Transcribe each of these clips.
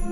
Hey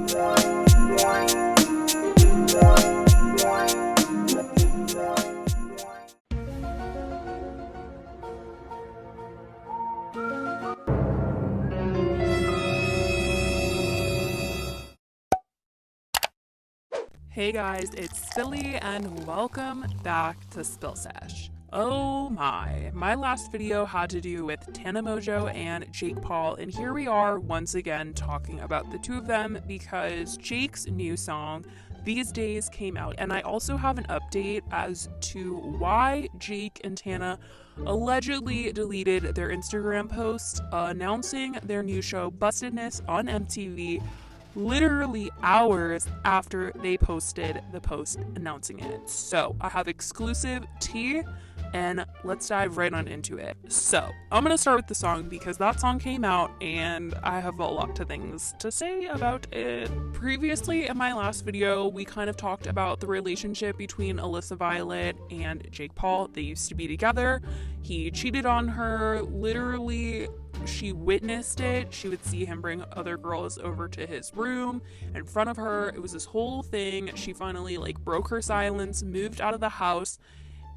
guys, it's Silly and welcome back to Spill Sesh. Oh my last video had to do with Tana Mongeau and Jake Paul, and here we are once again talking about the two of them because Jake's new song, These Days, came out, and I also have an update as to why Jake and Tana allegedly deleted their Instagram post announcing their new show, Bustedness, on MTV, literally hours after they posted the post announcing it. So I have exclusive tea and let's dive right on into it. So I'm gonna start with the song because that song came out and I have a lot of things to say about it. Previously in my last video, we kind of talked about the relationship between Alyssa Violet and Jake Paul. They used to be together. He cheated on her. Literally, she witnessed it. She would see him bring other girls over to his room in front of her. It was this whole thing. She finally broke her silence, moved out of the house,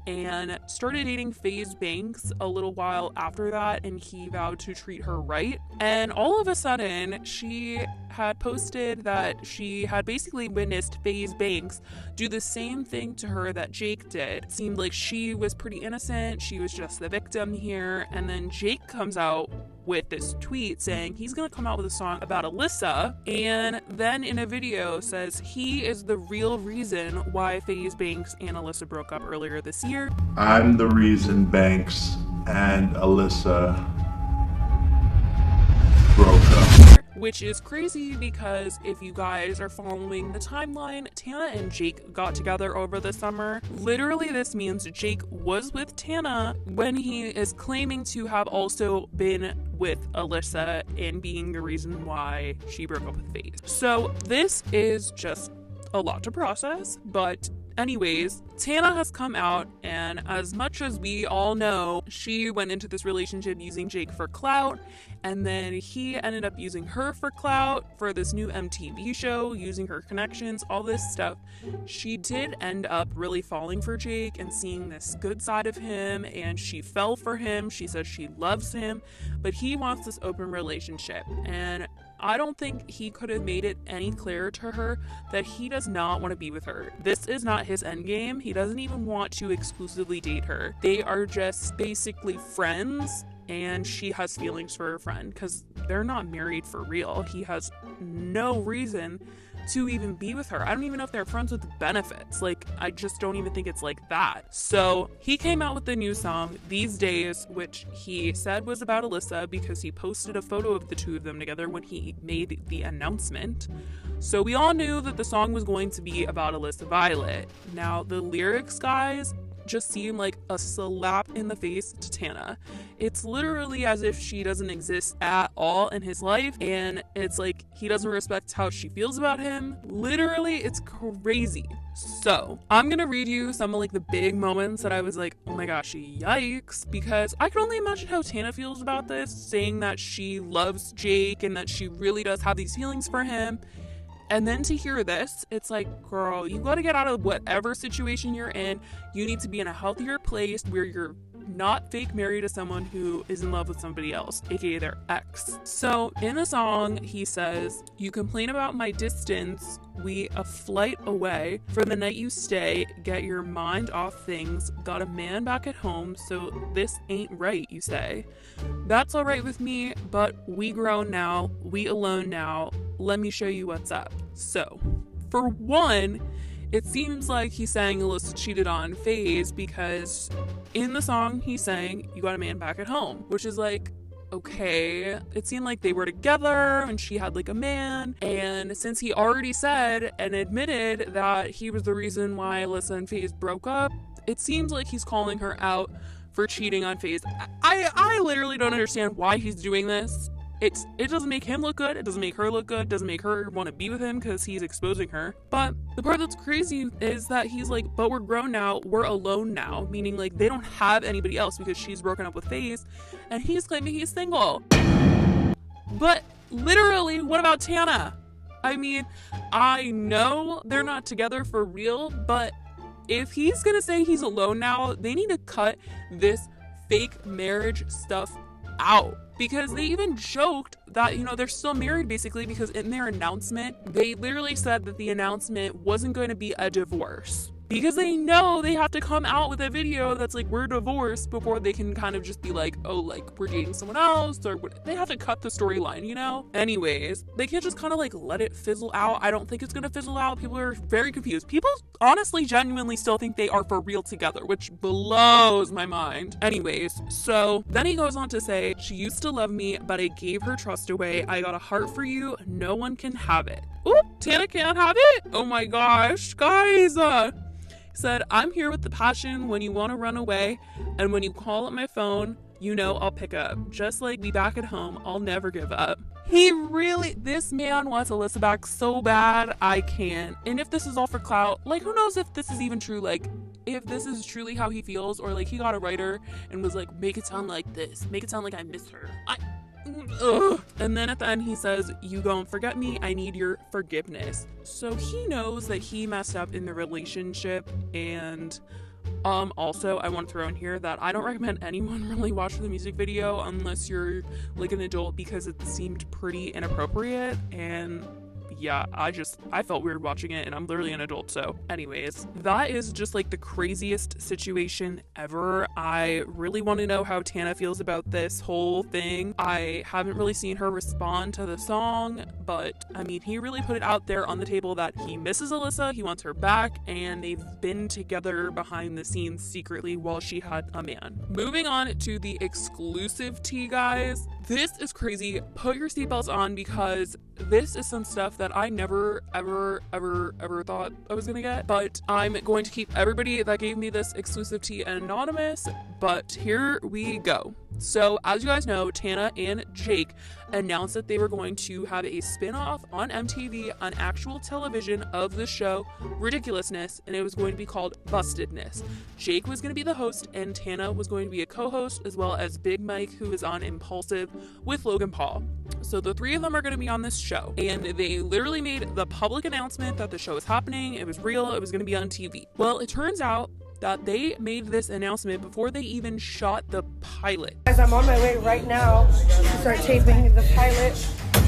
and started dating FaZe Banks a little while after that, and he vowed to treat her right. And all of a sudden, she had posted that she had basically witnessed FaZe Banks do the same thing to her that Jake did. It seemed like she was pretty innocent, she was just the victim here, and then Jake comes out with this tweet saying he's gonna come out with a song about Alyssa, and then in a video says he is the real reason why FaZe Banks and Alyssa broke up earlier this year. I'm the reason Banks and Alyssa broke up. Which is crazy because if you guys are following the timeline, Tana and Jake got together over the summer. Literally, this means Jake was with Tana when he is claiming to have also been with Alyssa and being the reason why she broke up with FaZe. So this is just a lot to process, but anyways, Tana has come out, and as much as we all know, she went into this relationship using Jake for clout, and then he ended up using her for clout for this new MTV show, using her connections, all this stuff. She did end up really falling for Jake and seeing this good side of him, and she fell for him. She says she loves him, but he wants this open relationship, and I don't think he could have made it any clearer to her that he does not want to be with her. This is not his endgame. He doesn't even want to exclusively date her. They are just basically friends, and she has feelings for her friend because they're not married for real. He has no reason to even be with her. I don't even know if they're friends with benefits. I just don't even think it's like that. So he came out with the new song, These Days, which he said was about Alyssa because he posted a photo of the two of them together when he made the announcement. So we all knew that the song was going to be about Alyssa Violet. Now, the lyrics, guys, just seem like a slap in the face to Tana. It's literally as if she doesn't exist at all in his life, and it's like he doesn't respect how she feels about him. Literally, it's crazy. So I'm gonna read you some of the big moments that I was like, oh my gosh, yikes, because I can only imagine how Tana feels about this, saying that she loves Jake and that she really does have these feelings for him. And then to hear this, it's like, girl, you gotta get out of whatever situation you're in. You need to be in a healthier place where you're not fake married to someone who is in love with somebody else, aka their ex. So in the song, he says, you complain about my distance, we a flight away. For the night you stay, get your mind off things. Got a man back at home, so this ain't right, you say. That's alright with me, but we grown now, we alone now. Let me show you what's up. So, for one, it seems like he's saying Alyssa cheated on FaZe because in the song he's saying, you got a man back at home, which is okay, it seemed like they were together and she had a man, and since he already said and admitted that he was the reason why Alyssa and FaZe broke up, it seems like he's calling her out for cheating on FaZe. I literally don't understand why he's doing this. It doesn't make him look good, it doesn't make her look good, it doesn't make her want to be with him because he's exposing her. But the part that's crazy is that he's but we're grown now, we're alone now, meaning they don't have anybody else because she's broken up with FaZe, and he's claiming he's single. But literally, what about Tana? I mean, I know they're not together for real, but if he's gonna say he's alone now, they need to cut this fake marriage stuff out. Because they even joked that, they're still married basically, because in their announcement, they literally said that the announcement wasn't going to be a divorce. Because they know they have to come out with a video that's like, we're divorced, before they can kind of just be like, oh, like, we're dating someone else, or they have to cut the storyline, Anyways, they can't just kind of like let it fizzle out. I don't think it's gonna fizzle out. People are very confused. People honestly genuinely still think they are for real together, which blows my mind. Anyways, so then he goes on to say, she used to love me, but I gave her trust away. I got a heart for you. No one can have it. Oop, Tana can't have it? Oh my gosh, guys. Said, I'm here with the passion when you want to run away, and when you call up my phone, I'll pick up. Just like me back at home, I'll never give up. This man wants Alyssa back so bad, I can't. And if this is all for clout, like, who knows if this is even true, like, if this is truly how he feels, or like he got a writer and was like, make it sound like this, make it sound like I miss her. Ugh. And then at the end he says, you gon' forget me, I need your forgiveness. So he knows that he messed up in the relationship. And also I want to throw in here that I don't recommend anyone really watch the music video unless you're like an adult, because it seemed pretty inappropriate. And yeah, I felt weird watching it, and I'm literally an adult. So anyways, that is just like the craziest situation ever. I really want to know how Tana feels about this whole thing. I haven't really seen her respond to the song, but I mean, he really put it out there on the table that he misses Alyssa, he wants her back, and they've been together behind the scenes secretly while she had a man. Moving on to the exclusive tea, guys. This is crazy. Put your seatbelts on, because this is some stuff that I never, ever thought I was gonna get. But I'm going to keep everybody that gave me this exclusive tea anonymous. But here we go. So, as you guys know, Tana and Jake announced that they were going to have a spin-off on MTV on actual television of the show Ridiculousness, and it was going to be called Bustedness. Jake was going to be the host, and Tana was going to be a co-host, as well as Big Mike, who is on Impulsive with Logan Paul. So the three of them are going to be on this show, and they literally made the public announcement that the show is happening, it was real, it was going to be on TV. Well, it turns out that they made this announcement before they even shot the pilot. Guys, I'm on my way right now to start taping the pilot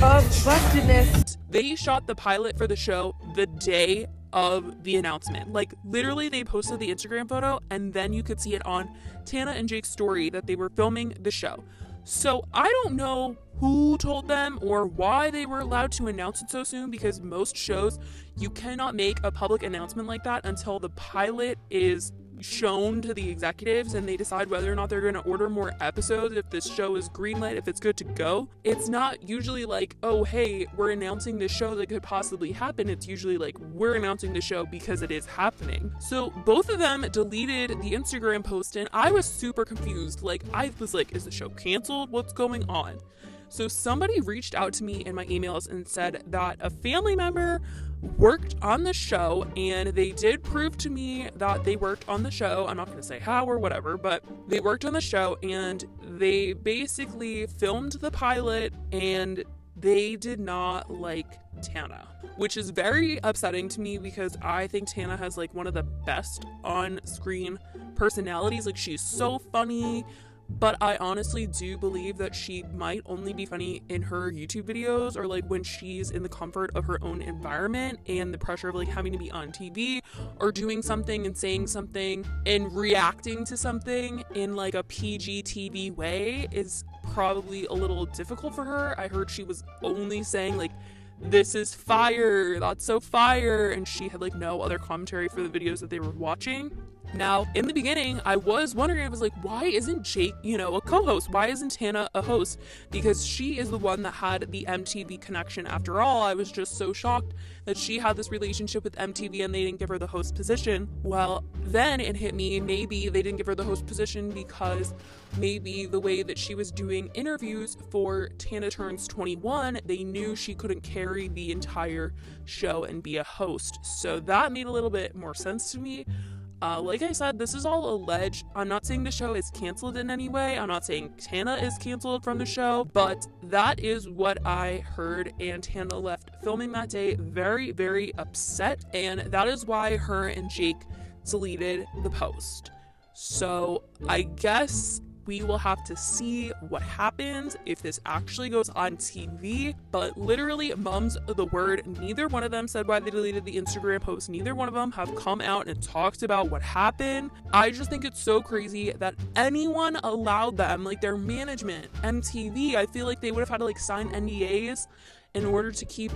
of Bustedness. They shot the pilot for the show the day of the announcement. Like, literally, they posted the Instagram photo, and then you could see it on Tana and Jake's story that they were filming the show. So I don't know who told them or why they were allowed to announce it so soon, because most shows, you cannot make a public announcement like that until the pilot is shown to the executives and they decide whether or not they're going to order more episodes, if this show is greenlit, if it's good to go. It's not usually like, oh, hey, we're announcing this show that could possibly happen. It's usually like, we're announcing the show because it is happening. So both of them deleted the Instagram post, and I was super confused. Like, I was like, is the show canceled? What's going on? So somebody reached out to me in my emails and said that a family member worked on the show, and they did prove to me that they worked on the show. I'm not going to say how or whatever, but they worked on the show, and they basically filmed the pilot, and they did not like Tana, which is very upsetting to me, because I think Tana has like one of the best on-screen personalities. Like, she's so funny. But I honestly do believe that she might only be funny in her YouTube videos, or like when she's in the comfort of her own environment, and the pressure of like having to be on TV or doing something and saying something and reacting to something in like a PG TV way is probably a little difficult for her. I heard she was only saying like, this is fire, that's so fire, and she had like no other commentary for the videos that they were watching. Now, in the beginning, I was wondering, I was like, why isn't Jake, a co-host? Why isn't Tana a host? Because she is the one that had the MTV connection. After all, I was just so shocked that she had this relationship with MTV and they didn't give her the host position. Well, then it hit me, maybe they didn't give her the host position because maybe the way that she was doing interviews for Tana Turns 21, they knew she couldn't carry the entire show and be a host. So that made a little bit more sense to me. Like I said, this is all alleged. I'm not saying the show is canceled in any way. I'm not saying Tana is canceled from the show, but that is what I heard, and Tana left filming that day very, very upset, and that is why her and Jake deleted the post. So I guess we will have to see what happens if this actually goes on TV, but literally, mum's the word. Neither one of them said why they deleted the Instagram post. Neither one of them have come out and talked about what happened. I just think it's so crazy that anyone allowed them, like their management, MTV, I feel like they would have had to like sign NDAs in order to keep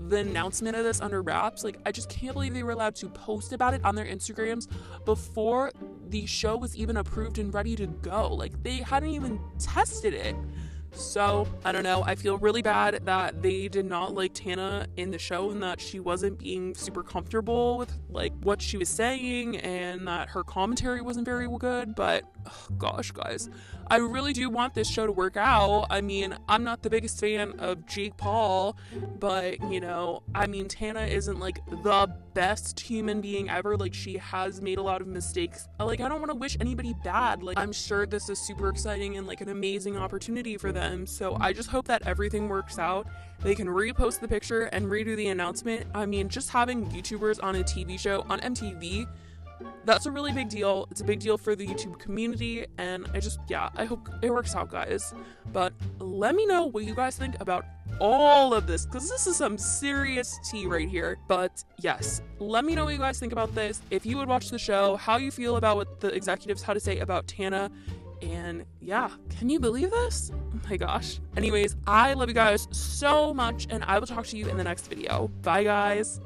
the announcement of this under wraps. Like, I just can't believe they were allowed to post about it on their Instagrams before the show was even approved and ready to go. Like, they hadn't even tested it. So, I don't know. I feel really bad that they did not like Tana in the show and that she wasn't being super comfortable with like what she was saying and that her commentary wasn't very good. But oh, gosh, guys, I really do want this show to work out. I mean, I'm not the biggest fan of Jake Paul, but you know, I mean, Tana isn't like the best human being ever. Like, she has made a lot of mistakes. Like, I don't want to wish anybody bad. Like, I'm sure this is super exciting and like an amazing opportunity for them. So I just hope that everything works out. They can repost the picture and redo the announcement. I mean, just having YouTubers on a TV show on MTV, that's a really big deal. It's a big deal for the YouTube community, and I hope it works out, guys. But let me know what you guys think about all of this, because this is some serious tea right here. But yes, let me know what you guys think about this. If you would watch the show, how you feel about what the executives had to say about Tana. And yeah, can you believe this? Oh my gosh. Anyways, I love you guys so much, and I will talk to you in the next video. Bye, guys.